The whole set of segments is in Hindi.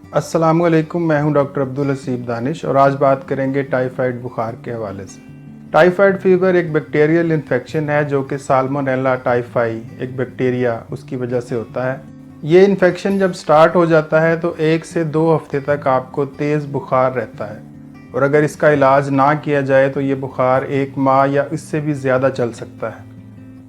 अस्सलामुअलैकुम, मैं हूं डॉक्टर अब्दुल हसीब दानिश और आज बात करेंगे टाइफाइड बुखार के हवाले से। टाइफाइड फीवर एक बैक्टीरियल इन्फेक्शन है जो कि साल्मोनेला टाइफाई एक बैक्टीरिया उसकी वजह से होता है। ये इन्फेक्शन जब स्टार्ट हो जाता है तो 1 से 2 हफ्ते तक आपको तेज़ बुखार रहता है और अगर इसका इलाज ना किया जाए तो ये बुखार 1 माह या इससे भी ज़्यादा चल सकता है।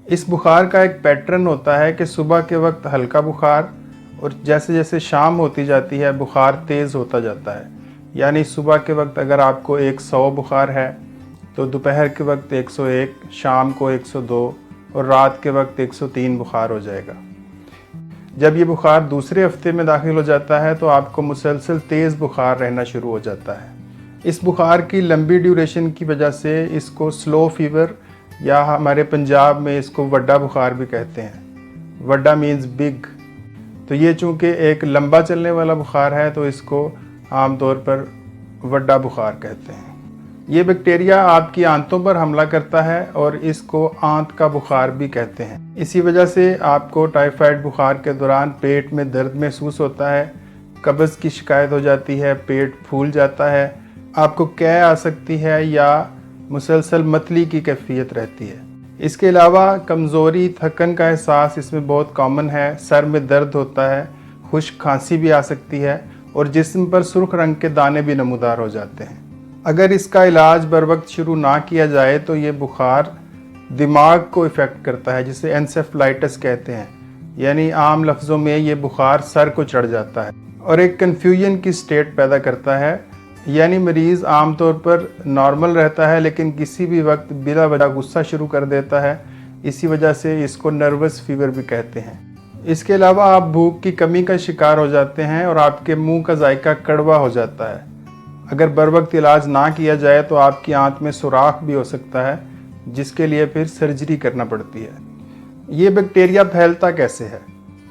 इस बुखार का एक पैटर्न होता है कि सुबह के वक्त हल्का बुखार और जैसे जैसे शाम होती जाती है बुखार तेज़ होता जाता है। यानी सुबह के वक्त अगर आपको 100 बुखार है तो दोपहर के वक्त 101, शाम को 102 और रात के वक्त 103 बुखार हो जाएगा। जब ये बुखार दूसरे हफ्ते में दाखिल हो जाता है तो आपको मुसलसल तेज़ बुखार रहना शुरू हो जाता है। इस बुखार की लंबी ड्यूरेशन की वजह से इसको स्लो फीवर या हमारे पंजाब में इसको वड्डा बुखार भी कहते हैं। वड्डा मीन्स बिग। तो ये चूँकि एक लंबा चलने वाला बुखार है तो इसको आमतौर पर वड्डा बुखार कहते हैं। ये बैक्टीरिया आपकी आंतों पर हमला करता है और इसको आंत का बुखार भी कहते हैं। इसी वजह से आपको टाइफाइड बुखार के दौरान पेट में दर्द महसूस होता है, कब्ज़ की शिकायत हो जाती है, पेट फूल जाता है, आपको कै आ सकती है या मुसलसल मतली की कैफियत रहती है। इसके अलावा कमज़ोरी, थकन का एहसास इसमें बहुत कॉमन है, सर में दर्द होता है, खुश्क खांसी भी आ सकती है और जिस्म पर सुर्ख रंग के दाने भी नमूदार हो जाते हैं। अगर इसका इलाज बर वक्त शुरू ना किया जाए तो ये बुखार दिमाग को इफ़ेक्ट करता है जिसे एनसेफेलाइटिस कहते हैं। यानी आम लफ्ज़ों में ये बुखार सर को चढ़ जाता है और एक कन्फ्यूजन की स्टेट पैदा करता है। यानी मरीज़ आमतौर पर नॉर्मल रहता है लेकिन किसी भी वक्त बिला वजह गुस्सा शुरू कर देता है। इसी वजह से इसको नर्वस फीवर भी कहते हैं। इसके अलावा आप भूख की कमी का शिकार हो जाते हैं और आपके मुंह का जायका कड़वा हो जाता है। अगर बर वक्त इलाज ना किया जाए तो आपकी आंत में सुराख भी हो सकता है जिसके लिए फिर सर्जरी करना पड़ती है। ये बैक्टीरिया फैलता कैसे है?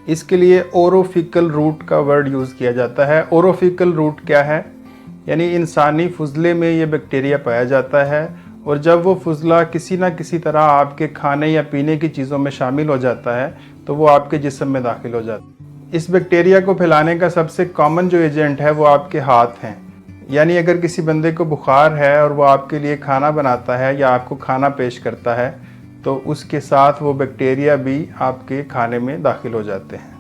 इसके लिए ओरोफिकल रूट का वर्ड यूज़ किया जाता है। ओरोफिकल रूट क्या है? यानी इंसानी फुजले में ये बैक्टीरिया पाया जाता है और जब वो फुजला किसी ना किसी तरह आपके खाने या पीने की चीज़ों में शामिल हो जाता है तो वो आपके जिस्म में दाखिल हो जाता है। इस बैक्टीरिया को फैलाने का सबसे कॉमन जो एजेंट है वो आपके हाथ हैं। यानी अगर किसी बंदे को बुखार है और वो आपके लिए खाना बनाता है या आपको खाना पेश करता है तो उसके साथ वो बैक्टीरिया भी आपके खाने में दाखिल हो जाते हैं।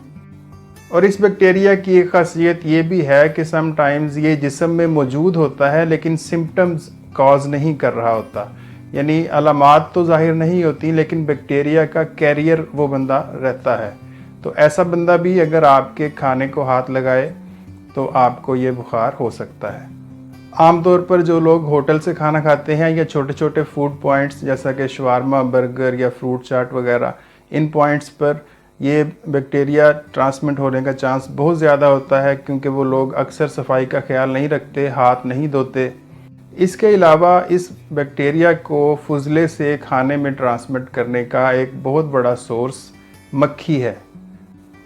और इस बैक्टीरिया की एक खासियत ये भी है कि समटाइम्स ये जिस्म में मौजूद होता है लेकिन सिम्टम्स कॉज नहीं कर रहा होता। यानी अलामात तो ज़ाहिर नहीं होती लेकिन बैक्टीरिया का कैरियर वो बंदा रहता है। तो ऐसा बंदा भी अगर आपके खाने को हाथ लगाए तो आपको ये बुखार हो सकता है। आमतौर पर जो लोग होटल से खाना खाते हैं या छोटे छोटे फूड पॉइंट्स जैसा कि शवारमा, बर्गर या फ्रूट चाट वगैरह, इन पॉइंट्स पर ये बैक्टीरिया ट्रांसमिट होने का चांस बहुत ज़्यादा होता है क्योंकि वो लोग अक्सर सफाई का ख्याल नहीं रखते, हाथ नहीं धोते। इसके अलावा इस बैक्टीरिया को फुजले से खाने में ट्रांसमिट करने का एक बहुत बड़ा सोर्स मक्खी है।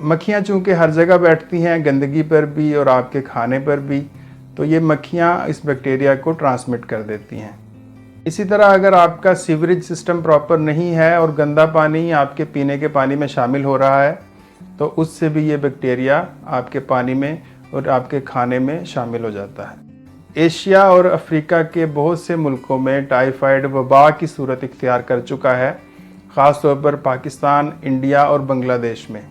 मक्खियाँ चूँकि हर जगह बैठती हैं, गंदगी पर भी और आपके खाने पर भी, तो ये मक्खियाँ इस बैक्टीरिया को ट्रांसमिट कर देती हैं। इसी तरह अगर आपका सीवरेज सिस्टम प्रॉपर नहीं है और गंदा पानी आपके पीने के पानी में शामिल हो रहा है तो उससे भी ये बैक्टीरिया आपके पानी में और आपके खाने में शामिल हो जाता है। एशिया और अफ्रीका के बहुत से मुल्कों में टाइफाइड वबा की सूरत इख्तियार कर चुका है, ख़ास तौर पर पाकिस्तान, इंडिया और बांग्लादेश में।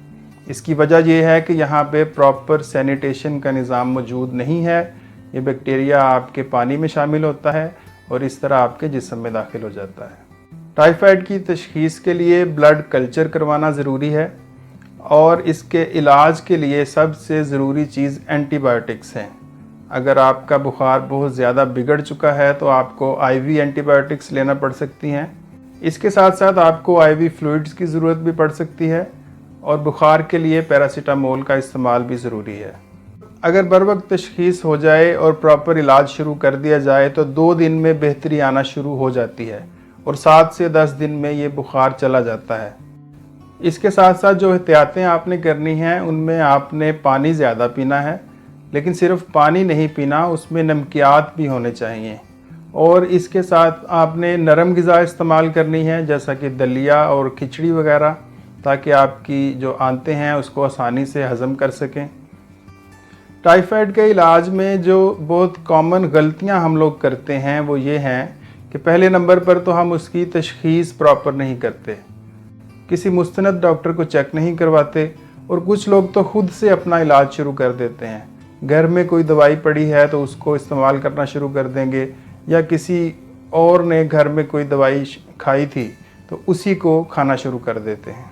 इसकी वजह यह है कि यहाँ पे प्रॉपर सैनिटेशन का निज़ाम मौजूद नहीं है। ये बैक्टीरिया आपके पानी में शामिल होता है और इस तरह आपके जिस्म में दाखिल हो जाता है। टाइफाइड की तशख़ीस के लिए ब्लड कल्चर करवाना ज़रूरी है और इसके इलाज के लिए सबसे ज़रूरी चीज़ एंटीबायोटिक्स हैं। अगर आपका बुखार बहुत ज़्यादा बिगड़ चुका है तो आपको आईवी एंटीबायोटिक्स लेना पड़ सकती हैं। इसके साथ साथ आपको आईवी फ्लूइड्स की ज़रूरत भी पड़ सकती है और बुखार के लिए पैरासीटामोल का इस्तेमाल भी ज़रूरी है। अगर बर वक्त तशख़ीस हो जाए और प्रॉपर इलाज शुरू कर दिया जाए तो 2 दिन में बेहतरी आना शुरू हो जाती है और 7 से 10 दिन में ये बुखार चला जाता है। इसके साथ साथ जो एहतियातें आपने करनी हैं उनमें आपने पानी ज़्यादा पीना है, लेकिन सिर्फ पानी नहीं पीना, उसमें नमकियात भी होने चाहिए। और इसके साथ आपने नरम ग़िज़ा इस्तेमाल करनी है जैसा कि दलिया और खिचड़ी वगैरह, ताकि आपकी जो आंतें हैं उसको आसानी से हज़म कर सकें। टाइफाइड के इलाज में जो बहुत कॉमन गलतियां हम लोग करते हैं वो ये हैं कि पहले नंबर पर तो हम उसकी तशख़ीस प्रॉपर नहीं करते, किसी मुस्तनद डॉक्टर को चेक नहीं करवाते और कुछ लोग तो ख़ुद से अपना इलाज शुरू कर देते हैं। घर में कोई दवाई पड़ी है तो उसको इस्तेमाल करना शुरू कर देंगे, या किसी और ने घर में कोई दवाई खाई थी तो उसी को खाना शुरू कर देते हैं।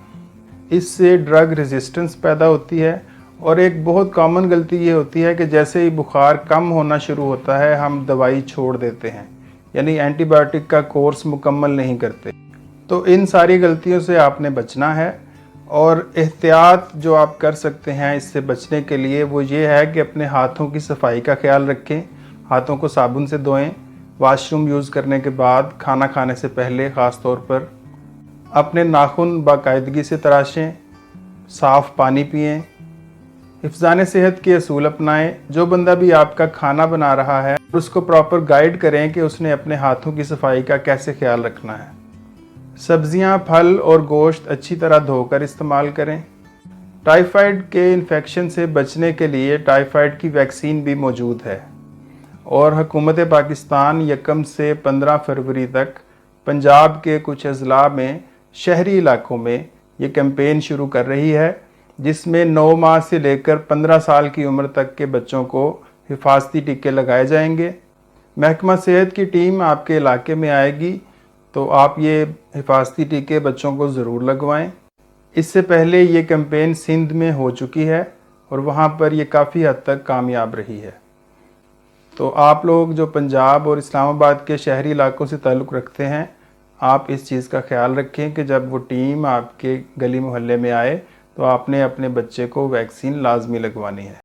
इससे ड्रग रेजिस्टेंस पैदा होती है और एक बहुत कॉमन गलती ये होती है कि जैसे ही बुखार कम होना शुरू होता है हम दवाई छोड़ देते हैं, यानी एंटीबायोटिक का कोर्स मुकम्मल नहीं करते। तो इन सारी गलतियों से आपने बचना है और एहतियात जो आप कर सकते हैं इससे बचने के लिए वो ये है कि अपने हाथों की सफाई का ख्याल रखें, हाथों को साबुन से धोएं, वॉशरूम यूज़ करने के बाद, खाना खाने से पहले ख़ास तौर पर, अपने नाखून बाकायदगी से तराशें, साफ़ पानी पिएं, हिफ्ज़ान सेहत के असूल अपनाएं। जो बंदा भी आपका खाना बना रहा है उसको प्रॉपर गाइड करें कि उसने अपने हाथों की सफाई का कैसे ख्याल रखना है। सब्जियां, फल और गोश्त अच्छी तरह धोकर इस्तेमाल करें। टाइफाइड के इन्फेक्शन से बचने के लिए टाइफाइड की वैक्सीन भी मौजूद है और हुकूमत पाकिस्तान 1 से 15 फरवरी तक पंजाब के कुछ अजला में शहरी इलाकों में ये कैंपेन शुरू कर रही है, जिसमें 9 माह से लेकर 15 साल की उम्र तक के बच्चों को हिफाजती टीके लगाए जाएंगे। महकमा सेहत की टीम आपके इलाके में आएगी तो आप ये हिफाजती टीके बच्चों को ज़रूर लगवाएं। इससे पहले ये कैंपेन सिंध में हो चुकी है और वहाँ पर ये काफ़ी हद तक कामयाब रही है। तो आप लोग जो पंजाब और इस्लामाबाद के शहरी इलाकों से ताल्लुक़ रखते हैं, आप इस चीज़ का ख्याल रखें कि जब वो टीम आपके गली मोहल्ले में आए तो आपने अपने बच्चे को वैक्सीन लाजमी लगवानी है।